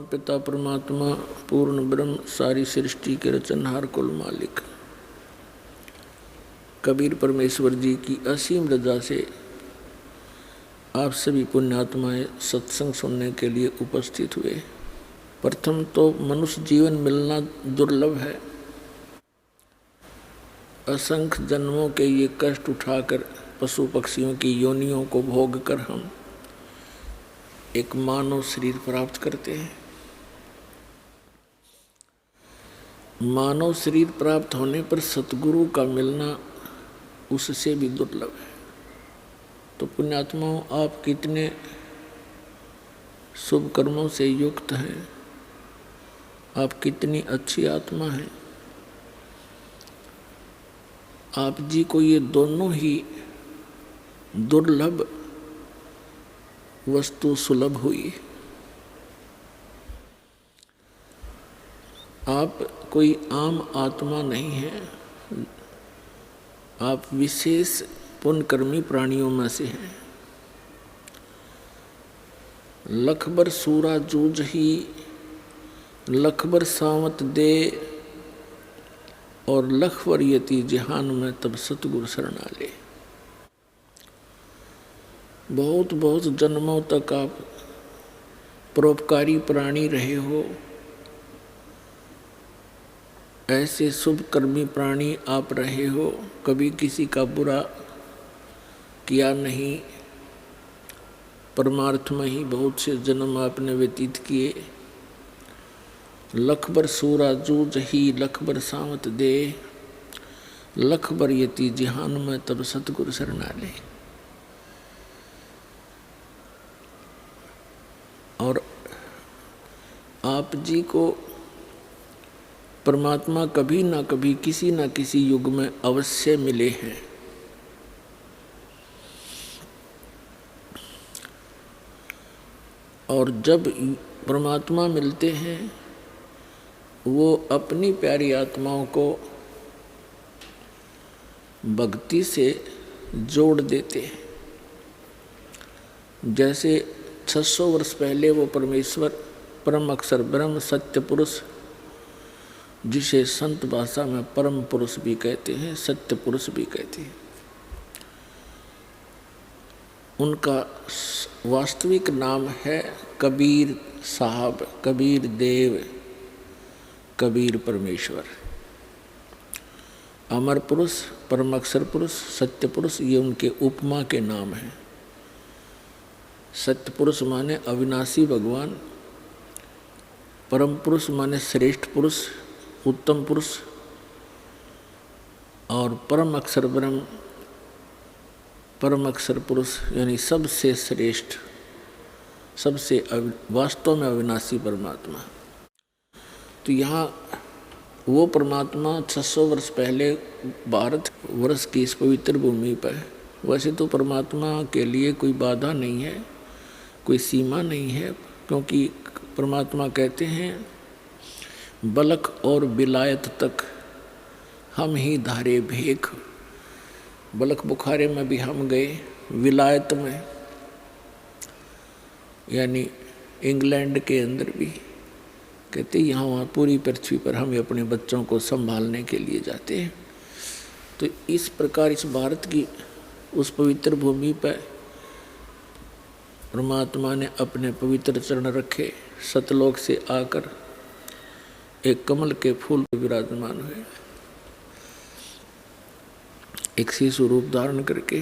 पिता परमात्मा पूर्ण ब्रह्म सारी सृष्टि के रचनहार कुल मालिक कबीर परमेश्वर जी की असीम रजा से आप सभी पुण्यात्माएं सत्संग सुनने के लिए उपस्थित हुए। प्रथम तो मनुष्य जीवन मिलना दुर्लभ है। असंख्य जन्मों के ये कष्ट उठाकर पशु पक्षियों की योनियों को भोग कर हम एक मानव शरीर प्राप्त करते हैं। मानव शरीर प्राप्त होने पर सतगुरु का मिलना उससे भी दुर्लभ है। तो पुण्यात्माओं, आप कितने शुभ कर्मों से युक्त हैं, आप कितनी अच्छी आत्मा हैं। आप जी को ये दोनों ही दुर्लभ वस्तु सुलभ हुई। आप कोई आम आत्मा नहीं है, आप विशेष पुण्यकर्मी प्राणियों में से हैं। लखबर सूरा जूझ ही लखबर सावत दे और लखबर यति जहान में तब सतगुरु शरणा ले। बहुत बहुत जन्मों तक आप परोपकारी प्राणी रहे हो, ऐसे शुभ कर्मी प्राणी आप रहे हो, कभी किसी का बुरा किया नहीं। परमार्थ में ही बहुत से जन्म आपने व्यतीत किए। लखबर सूरा जूझ ही लखबर सावत दे लखबर यति जहान में तब सतगुरु शरणा ले। और आप जी को परमात्मा कभी ना कभी किसी ना किसी युग में अवश्य मिले हैं। और जब परमात्मा मिलते हैं वो अपनी प्यारी आत्माओं को भक्ति से जोड़ देते हैं। जैसे 600 वर्ष पहले वो परमेश्वर परम अक्षर ब्रह्म सत्य पुरुष, जिसे संत भाषा में परम पुरुष भी कहते हैं, सत्य पुरुष भी कहते हैं, उनका वास्तविक नाम है कबीर साहब, कबीर देव, कबीर परमेश्वर। अमर पुरुष, परम अक्षर पुरुष, सत्य पुरुष, ये उनके उपमा के नाम हैं। सत्य पुरुष माने अविनाशी भगवान, परम पुरुष माने श्रेष्ठ पुरुष, उत्तम पुरुष, और परम अक्षर ब्रह्म, परम अक्षर पुरुष यानी सबसे श्रेष्ठ, सबसे वास्तव में अविनाशी परमात्मा। तो यहाँ वो परमात्मा 600 वर्ष पहले भारत वर्ष की इस पवित्र भूमि पर, वैसे तो परमात्मा के लिए कोई बाधा नहीं है, कोई सीमा नहीं है, क्योंकि परमात्मा कहते हैं बलक और विलायत तक हम ही धारे भेख। बलक बुखारे में भी हम गए, विलायत में यानी इंग्लैंड के अंदर भी कहते यहाँ वहाँ पूरी पृथ्वी पर हम अपने बच्चों को संभालने के लिए जाते हैं। तो इस प्रकार इस भारत की उस पवित्र भूमि पर परमात्मा ने अपने पवित्र चरण रखे, सतलोक से आकर एक कमल के फूल विराजमान हुए, एक शिशु रूप धारण करके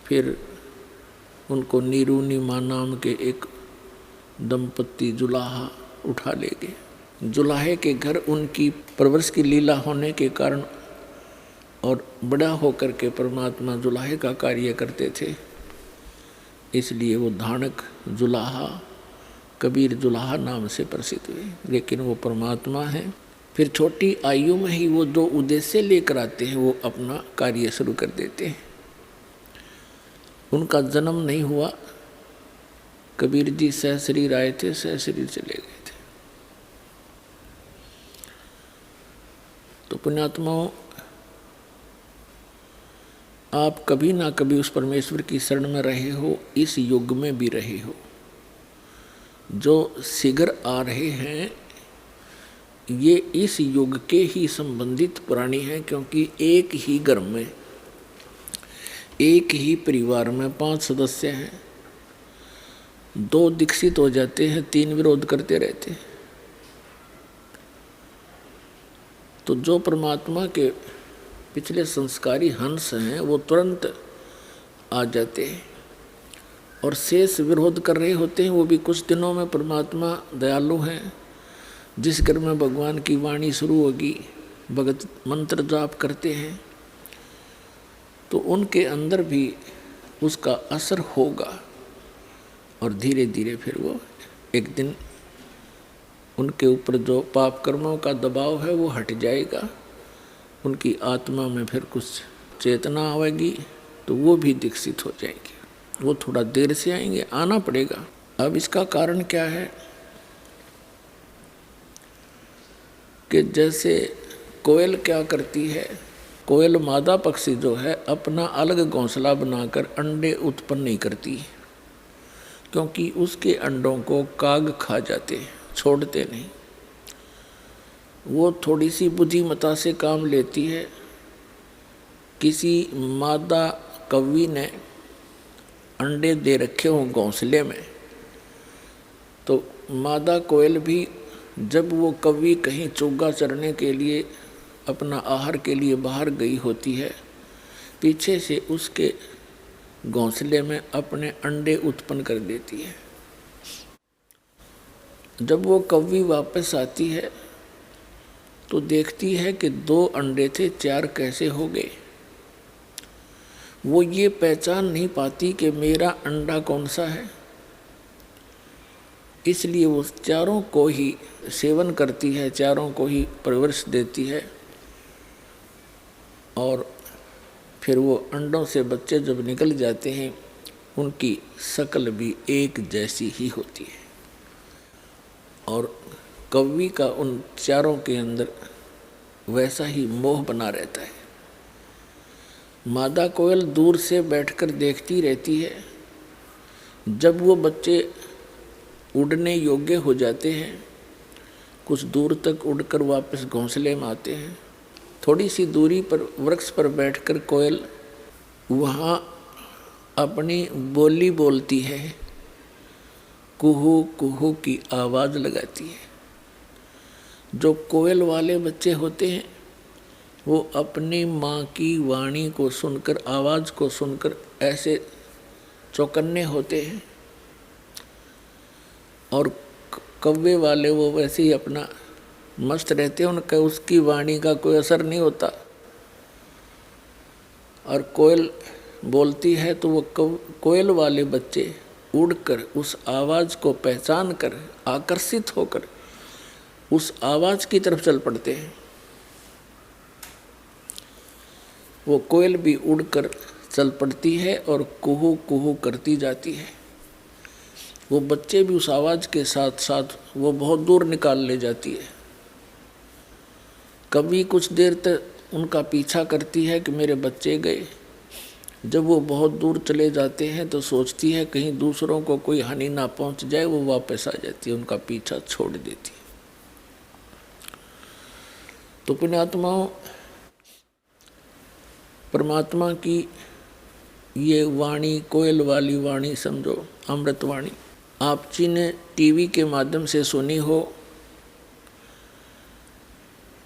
फिर उनको नीरूनी माँ नाम के एक दंपत्ति जुलाहा उठा ले गए। जुलाहे के घर उनकी परवरिश की लीला होने के कारण और बड़ा होकर के परमात्मा जुलाहे का कार्य करते थे, इसलिए वो धानक जुलाहा, कबीर जुलाहा नाम से प्रसिद्ध हुए। लेकिन वो परमात्मा है। फिर छोटी आयु में ही वो जो उद्देश्य लेकर आते हैं वो अपना कार्य शुरू कर देते हैं। उनका जन्म नहीं हुआ, कबीर जी सहशरीर आए थे, सहशरीर चले गए थे। तो पुण्यात्माओं, आप कभी ना कभी उस परमेश्वर की शरण में रहे हो, इस युग में भी रहे हो। जो शीघ्र आ रहे हैं ये इस युग के ही संबंधित प्राणी हैं, क्योंकि एक ही घर में, एक ही परिवार में 5 सदस्य हैं। 2 दीक्षित हो जाते हैं, 3 विरोध करते रहते हैं। तो जो परमात्मा के पिछले संस्कारी हंस हैं वो तुरंत आ जाते हैं, और शेष विरोध कर रहे होते हैं वो भी कुछ दिनों में। परमात्मा दयालु हैं। जिस घर में भगवान की वाणी शुरू होगी, भगत मंत्र जाप करते हैं, तो उनके अंदर भी उसका असर होगा, और धीरे धीरे फिर वो एक दिन उनके ऊपर जो पाप कर्मों का दबाव है वो हट जाएगा। उनकी आत्मा में फिर कुछ चेतना आएगी, तो वो भी दीक्षित हो जाएंगे। वो थोड़ा देर से आएंगे, आना पड़ेगा। अब इसका कारण क्या है कि जैसे कोयल क्या करती है, कोयल मादा पक्षी जो है अपना अलग घोंसला बनाकर अंडे उत्पन्न नहीं करती, क्योंकि उसके अंडों को काग खा जाते हैं, छोड़ते नहीं। वो थोड़ी सी बुद्धिमता से काम लेती है। किसी मादा कौवी ने अंडे दे रखे हों घोंसले में, तो मादा कोयल भी जब वो कौवी कहीं चुग्गा चरने के लिए, अपना आहार के लिए बाहर गई होती है, पीछे से उसके घोंसले में अपने अंडे उत्पन्न कर देती है। जब वो कौवी वापस आती है तो देखती है कि 2 अंडे थे, 4 कैसे हो गए। वो ये पहचान नहीं पाती कि मेरा अंडा कौन सा है, इसलिए वो चारों को ही सेवन करती है, चारों को ही परवरिश देती है, और फिर वो अंडों से बच्चे जब निकल जाते हैं उनकी शक्ल भी एक जैसी ही होती है, और कौवी का उन चारों के अंदर वैसा ही मोह बना रहता है। मादा कोयल दूर से बैठकर देखती रहती है। जब वो बच्चे उड़ने योग्य हो जाते हैं, कुछ दूर तक उड़कर वापस घोंसले में आते हैं, थोड़ी सी दूरी पर वृक्ष पर बैठकर कोयल वहाँ अपनी बोली बोलती है, कुहू कुहू की आवाज़ लगाती है। जो कोयल वाले बच्चे होते हैं वो अपनी माँ की वाणी को सुनकर, आवाज़ को सुनकर ऐसे चौकन्ने होते हैं, और कौवे वाले वो वैसे ही अपना मस्त रहते हैं, उनका उसकी वाणी का कोई असर नहीं होता। और कोयल बोलती है तो वो कोयल वाले बच्चे उड़कर उस आवाज़ को पहचान कर, आकर्षित होकर उस आवाज़ की तरफ चल पड़ते हैं। वो कोयल भी उड़कर चल पड़ती है और कुहू कुहू करती जाती है। वो बच्चे भी उस आवाज़ के साथ साथ वो बहुत दूर निकाल ले जाती है। कभी कुछ देर तक उनका पीछा करती है कि मेरे बच्चे गए। जब वो बहुत दूर चले जाते हैं तो सोचती है कहीं दूसरों को कोई हानि ना पहुंच जाए, वो वापस आ जाती है, उनका पीछा छोड़ देती है। तो पुण्यात्माओं, परमात्मा की ये वाणी, कोयल वाली वाणी समझो, अमृत वाणी, आप जी ने टीवी के माध्यम से सुनी हो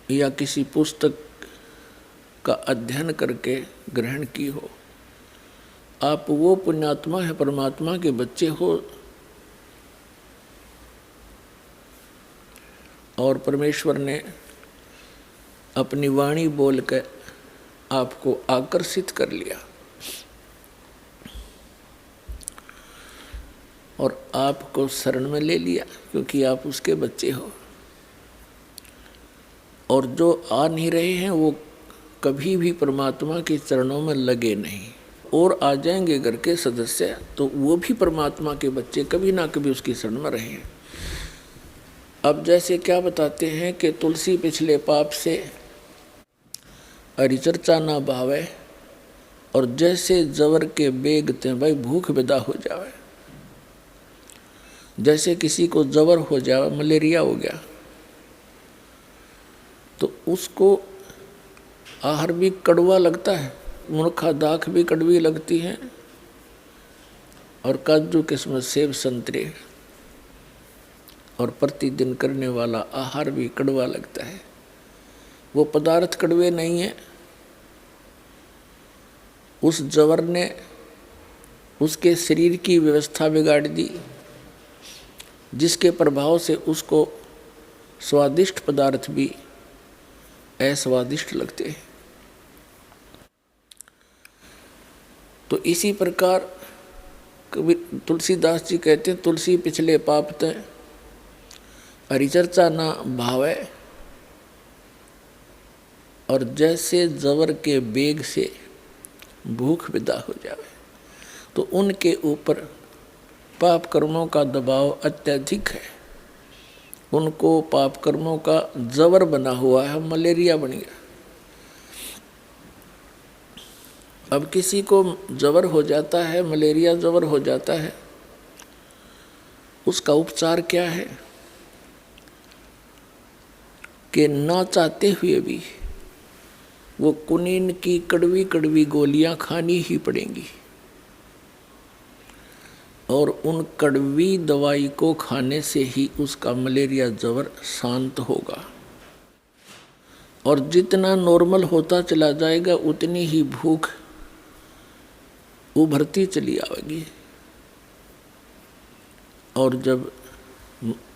या किसी पुस्तक का अध्ययन करके ग्रहण की हो, आप वो पुण्यात्मा है, परमात्मा के बच्चे हो, और परमेश्वर ने अपनी वाणी बोलकर आपको आकर्षित कर लिया और आपको शरण में ले लिया, क्योंकि आप उसके बच्चे हो। और जो आ नहीं रहे हैं वो कभी भी परमात्मा के चरणों में लगे नहीं, और आ जाएंगे घर के सदस्य तो वो भी परमात्मा के बच्चे कभी ना कभी उसकी शरण में रहे हैं। अब जैसे क्या बताते हैं कि तुलसी पिछले पाप से हरिचर्चा ना भावे, और जैसे जवर के बेग ते भाई भूख विदा हो जावे। जैसे किसी को जवर हो जाए, मलेरिया हो गया, तो उसको आहार भी कड़वा लगता है, मुनखा दाख भी कड़वी लगती है, और काजू किस्मत सेब संतरे और प्रतिदिन करने वाला आहार भी कड़वा लगता है। वो पदार्थ कड़वे नहीं है, उस जवर ने उसके शरीर की व्यवस्था बिगाड़ दी, जिसके प्रभाव से उसको स्वादिष्ट पदार्थ भी अस्वादिष्ट लगते हैं। तो इसी प्रकार कबीर तुलसीदास जी कहते हैं, तुलसी पिछले पाप तय हरिचर्चा ना भावे, और जैसे जवर के बेग से भूख विदा हो जावे, तो उनके ऊपर पाप कर्मों का दबाव अत्यधिक है, उनको पाप कर्मों का जवर बना हुआ है, मलेरिया बन गया। अब किसी को जवर हो जाता है, मलेरिया जवर हो जाता है, उसका उपचार क्या है कि ना चाहते हुए भी वो कुनीन की कड़वी कड़वी गोलियां खानी ही पड़ेंगी, और उन कड़वी दवाई को खाने से ही उसका मलेरिया जवर शांत होगा। और जितना नॉर्मल होता चला जाएगा उतनी ही भूख उभरती चली आएगी, और जब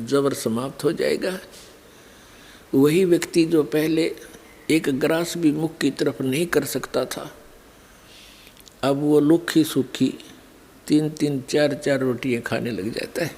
जबर समाप्त हो जाएगा, वही व्यक्ति जो पहले एक ग्रास भी मुख की तरफ नहीं कर सकता था, अब वो लुखी सूखी 3-3 4-4 रोटियां खाने लग जाता है।